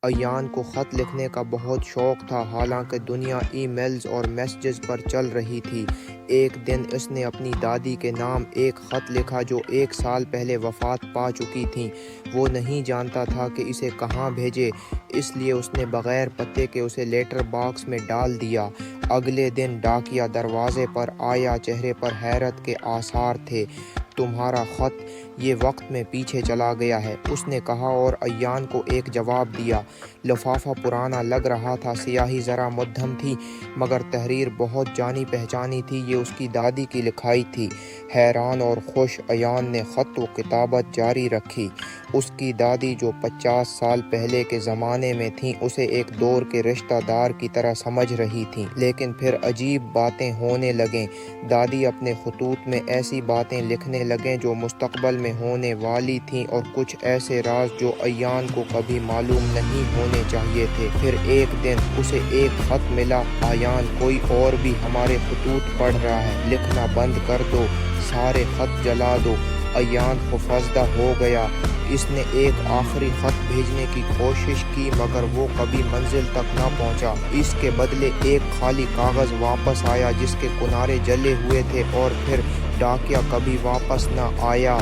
ایان کو خط لکھنے کا بہت شوق تھا، حالانکہ دنیا ای میلز اور میسیجز پر چل رہی تھی۔ ایک دن اس نے اپنی دادی کے نام ایک خط لکھا جو 1 سال پہلے وفات پا چکی تھیں۔ وہ نہیں جانتا تھا کہ اسے کہاں بھیجے، اس لیے اس نے بغیر پتے کے اسے لیٹر باکس میں ڈال دیا۔ اگلے دن ڈاکیا دروازے پر آیا، چہرے پر حیرت کے آثار تھے۔ "تمہارا خط یہ وقت میں پیچھے چلا گیا ہے," اس نے کہا اور ایان کو ایک جواب دیا۔ لفافہ پرانا لگ رہا تھا، سیاہی ذرا مدھم تھی، مگر تحریر بہت جانی پہچانی تھی۔ یہ اس کی دادی کی لکھائی تھی۔ حیران اور خوش ایان نے خط و کتابت جاری رکھی۔ اس کی دادی جو 50 سال پہلے کے زمانے میں تھیں، اسے ایک دور کے رشتہ دار کی طرح سمجھ رہی تھیں، لیکن پھر عجیب باتیں ہونے لگیں۔ دادی اپنے خطوط میں ایسی باتیں لکھنے لگیں جو مستقبل میں ہونے والی تھیں، اور کچھ ایسے راز جو ایان کو کبھی معلوم نہیں ہونے چاہیے تھے۔ پھر ایک دن اسے ایک خط ملا: "ایان، کوئی اور بھی ہمارے خطوط پڑھ رہا ہے، لکھنا بند کر دو، سارے خط جلا دو۔" ایان خوفزدہ ہو گیا۔ اس نے ایک آخری خط بھیجنے کی کوشش کی، مگر وہ کبھی منزل تک نہ پہنچا۔ اس کے بدلے ایک خالی کاغذ واپس آیا جس کے کنارے جلے ہوئے تھے، اور پھر ڈاکیا کبھی واپس نہ آیا۔